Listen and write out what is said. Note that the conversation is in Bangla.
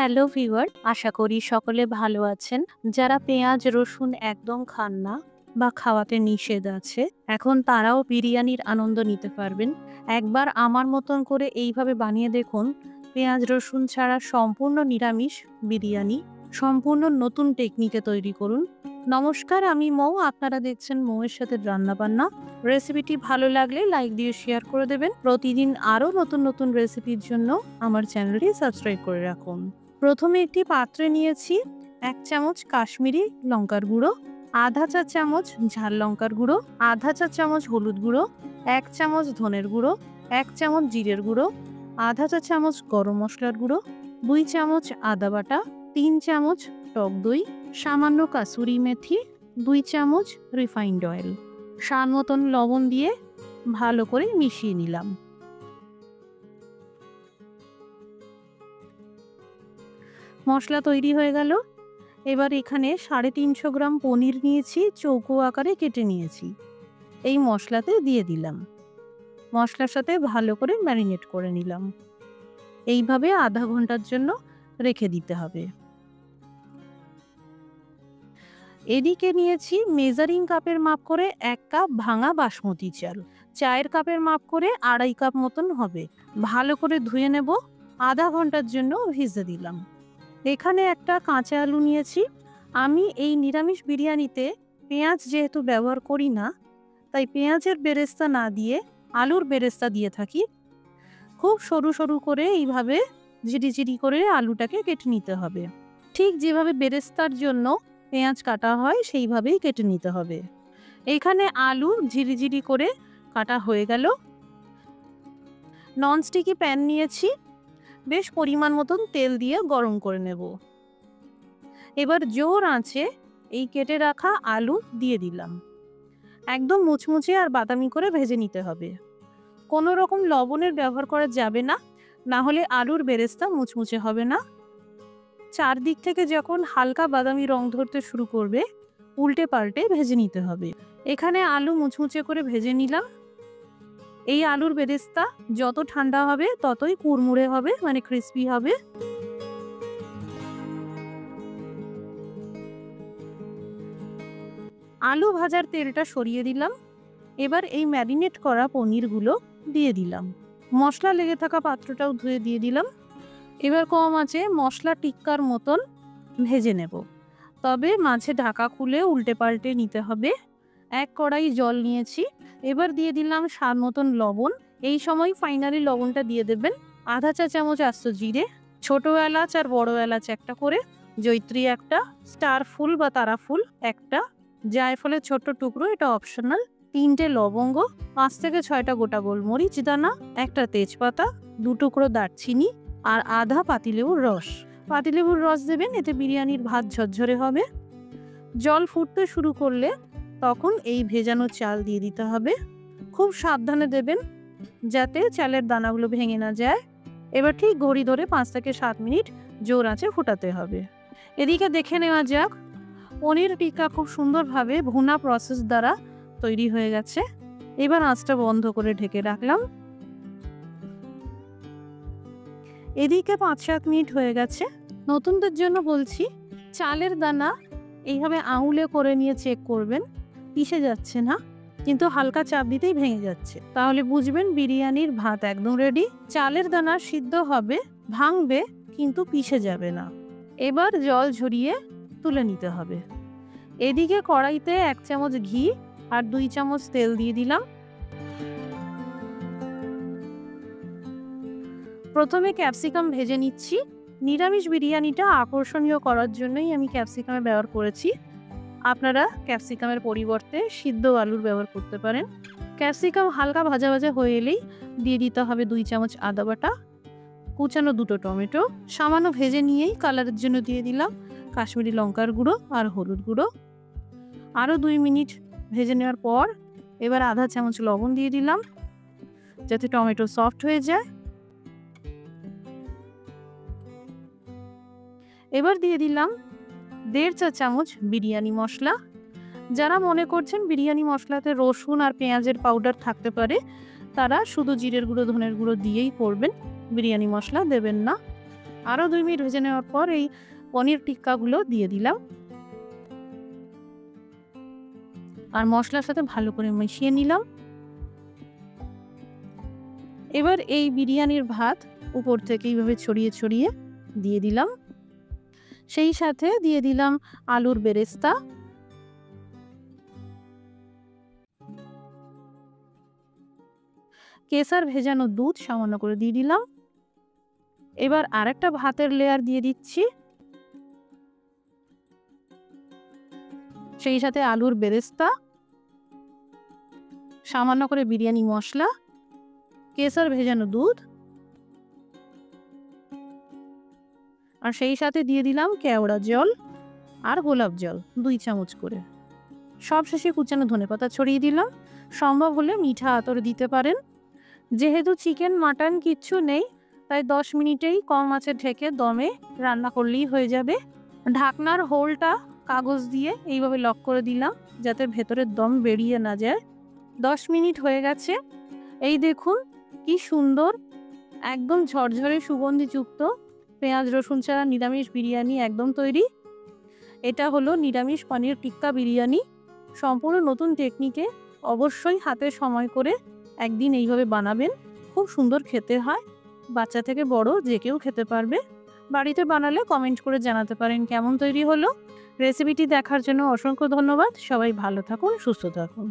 হ্যালো ভিউয়ার, আশা করি সকলে ভালো আছেন। যারা পেঁয়াজ রসুন একদম খান না বা খাওয়াতে নিষেধ আছে, এখন তারাও বিরিয়ানির আনন্দ নিতে পারবেন। একবার আমার মতন করে এইভাবে বানিয়ে দেখুন। পেঁয়াজ রসুন ছাড়া সম্পূর্ণ নিরামিষ বিরিয়ানি সম্পূর্ণ নতুন টেকনিকে তৈরি করুন। নমস্কার, আমি মৌ। আপনারা দেখছেন মৌয়ের সাথে রান্নাবান্না। রেসিপিটি ভালো লাগলে লাইক দিয়ে শেয়ার করে দেবেন। প্রতিদিন আরও নতুন নতুন রেসিপির জন্য আমার চ্যানেলটি সাবস্ক্রাইব করে রাখুন। প্রথমে একটি পাত্রে নিয়েছি 1 চামচ কাশ্মীরি লঙ্কার গুঁড়ো, আধা চা চামচ ঝাল লঙ্কার গুঁড়ো, আধা চা চামচ হলুদ গুঁড়ো, 1 চামচ ধনের গুঁড়ো, 1 চামচ জিরের গুঁড়ো, আধা চা চামচ গরম মশলার গুঁড়ো, 2 চামচ আদা বাটা, 3 চামচ টক দই, সামান্য কাসুরি মেথি, 2 চামচ রিফাইন্ড অয়েল, স্বাদ মতন লবণ দিয়ে ভালো করে মিশিয়ে নিলাম। মশলা তৈরি হয়ে গেল। এবার এখানে 350 গ্রাম পনির নিয়েছি, চৌকো আকারে কেটে নিয়েছি। এই মশলাতে দিয়ে দিলাম। মশলার সাথে ভালো করে ম্যারিনেট করে নিলাম। এইভাবে আধা ঘন্টার জন্য রেখে দিতে হবে। এদিকে নিয়েছি মেজারিং কাপের মাপ করে 1 কাপ ভাঙা বাসমতি চাল। চায়ের কাপের মাপ করে 2.5 কাপ মতন হবে। ভালো করে ধুয়ে নেব। আধা ঘন্টার জন্য ভিজে দিলাম। এখানে একটা কাঁচা আলু নিয়েছি। আমি এই নিরামিষ বিরিয়ানিতে পেঁয়াজ যেহেতু ব্যবহার করি না, তাই পেঁয়াজের বেরেস্তা না দিয়ে আলুর বেরেস্তা দিয়ে থাকি। খুব সরু সরু করে এইভাবে ঝিরিঝিরি করে আলুটাকে কেটে নিতে হবে। ঠিক যেভাবে বেরেস্তার জন্য পেঁয়াজ কাটা হয় সেইভাবেই কেটে নিতে হবে। এখানে আলু ঝিরিঝিরি করে কাটা হয়ে গেল। ননস্টিকি প্যান নিয়েছি। বেশ পরিমাণ মতন তেল দিয়ে গরম করে নেব। এবার জোর আঁচে এই কেটে রাখা আলু দিয়ে দিলাম। একদম মুচমুচে আর বাদামি করে ভেজে নিতে হবে। কোনো রকম লবণের ব্যবহার করা যাবে না, না হলে আলুর বেরেস্তা মুচমুচে হবে না। চারদিক থেকে যখন হালকা বাদামি রং ধরতে শুরু করবে, উল্টে পাল্টে ভেজে নিতে হবে। এখানে আলু মুচমুচে করে ভেজে নিলাম। এই আলুর বেরেস্তা যত ঠান্ডা হবে ততই কুড়মুড়ে হবে, মানে ক্রিস্পি হবে। আলু ভাজার তেলটা সরিয়ে দিলাম। এবার এই ম্যারিনেট করা পনিরগুলো দিয়ে দিলাম। মশলা লেগে থাকা পাত্রটাও ধুয়ে দিয়ে দিলাম। এবার কম আঁচে মশলা টিক্কার মতন ভেজে নেব। তবে মাঝে ঢাকা খুলে উল্টে পাল্টে নিতে হবে। 1 কড়াই জল নিয়েছি। এবার দিয়ে দিলাম স্বাদ মতন লবণ। এই সময় ফাইনালি লবণটা দিয়ে দেবেন। আধা চা চামচ আস্ত জিরে, ছোট এলাচ আর বড় এলাচ একটা করে, জয়িত্রী একটা, স্টার ফুল বা তারা ফুল একটা, জায়ফলের ছোট্ট টুকরো, এটা অপশনাল, 3টে লবঙ্গ, 5 থেকে 6টা গোটা গোলমরিচ দানা, একটা তেজপাতা, 2 টুকরো দারচিনি আর আধা পাতিলেবুর রস। পাতিলেবুর রস দেবেন, এতে বিরিয়ানির ভাত ঝরঝরে হবে। জল ফুটতে শুরু করলে তখন এই ভেজানো চাল দিয়ে দিতে হবে। খুব সাবধানে দেবেন যাতে চালের দানাগুলো ভেঙে না যায়। এবার ঠিক ঘড়ি ধরে 5 থেকে 7 মিনিট জোর আঁচে ফোটাতে হবে। এদিকে দেখে নেওয়া যাক, পনির টিক্কা খুব সুন্দরভাবে ভুনা প্রসেস দ্বারা তৈরি হয়ে গেছে। এবার আঁচটা বন্ধ করে ঢেকে রাখলাম। এদিকে 5-7 মিনিট হয়ে গেছে। নতুনদের জন্য বলছি, চালের দানা এইভাবে আঙুলে করে নিয়ে চেক করবেন, পিষে যাচ্ছে না, কিন্তু হালকা চাপ দিতেই ভেঙে যাচ্ছে, তাহলে বুঝবেন বিরিয়ানির ভাত একদম রেডি। চালের দানা সিদ্ধ হবে, ভাঙবে, কিন্তু পিষে যাবে না। এবার জল ঝরিয়ে তুলে নিতে হবে। এদিকে কড়াইতে 1 চামচ ঘি আর 2 চামচ তেল দিয়ে দিলাম। প্রথমে ক্যাপসিকাম ভেজে নিচ্ছি। নিরামিষ বিরিয়ানিটা আকর্ষণীয় করার জন্যই আমি ক্যাপসিকামের ব্যবহার করেছি। আপনারা ক্যাপসিকামের পরিবর্তে সিদ্ধ আলুর ব্যবহার করতে পারেন। ক্যাপসিকাম হালকা ভাজা ভাজা হয়ে এলেই দিয়ে দিতে হবে 2 চামচ আদা বাটা, কুচানো 2টো টমেটো, সামান্য ভেজে নিয়েই কালারের জন্য দিয়ে দিলাম কাশ্মীরি লঙ্কার গুঁড়ো আর হলুদ গুঁড়ো। আরও 2 মিনিট ভেজে নেওয়ার পর এবার আধা চামচ লবণ দিয়ে দিলাম যাতে টমেটো সফট হয়ে যায়। এবার দিয়ে দিলাম 1.5 চা চামচ বিরিয়ানি মশলা। যারা মনে করছেন বিরিয়ানি মশলাতে রসুন আর পেঁয়াজের পাউডার থাকতে পারে, তারা শুধু জিরের গুঁড়ো ধনের গুঁড়ো দিয়েই করবেন, বিরিয়ানি মশলা দেবেন না। আরও 2 মিনিট ভেজে নেওয়ার পর এই পনির টিক্কাগুলো দিয়ে দিলাম আর মশলার সাথে ভালো করে মিশিয়ে নিলাম। এবার এই বিরিয়ানির ভাত উপর থেকে এইভাবে ছড়িয়ে ছড়িয়ে দিয়ে দিলাম। সেই সাথে দিয়ে দিলাম আলুর বেরেস্তা, কেসার ভেজানো দুধ সামান্য করে দিয়ে দিলাম। এবার আরেকটা ভাতের লেয়ার দিয়ে দিচ্ছি, সেই সাথে আলুর বেরেস্তা, সামান্য করে বিরিয়ানি মশলা, কেসার ভেজানো দুধ আর সেই সাথে দিয়ে দিলাম কেওড়া জল আর গোলাপ জল 2 চামচ করে। সব শেষে কুচানো ধনেপাতা ছড়িয়ে দিলাম। সম্ভব হলে মিঠা আতর দিতে পারেন। যেহেতু চিকেন মাটন কিচ্ছু নেই, তাই 10 মিনিটেই কম আঁচে ঢেকে দমে রান্না করলেই হয়ে যাবে। ঢাকনার হোলটা কাগজ দিয়ে এইভাবে লক করে দিলাম যাতে ভেতরের দম বেরিয়ে না যায়। 10 মিনিট হয়ে গেছে। এই দেখুন কি সুন্দর একদম ঝরঝরে সুগন্ধিযুক্ত পেঁয়াজ রসুন ছাড়া নিরামিষ বিরিয়ানি একদম তৈরি। এটা হলো নিরামিষ পনির টিক্কা বিরিয়ানি। সম্পূর্ণ নতুন টেকনিকে অবশ্যই হাতে সময় করে একদিন এইভাবে বানাবেন। খুব সুন্দর খেতে হয়, বাচ্চা থেকে বড় যে কেউ খেতে পারবে। বাড়িতে বানালে কমেন্ট করে জানাতে পারেন কেমন তৈরি হলো। রেসিপিটি দেখার জন্য অসংখ্য ধন্যবাদ। সবাই ভালো থাকুন, সুস্থ থাকুন।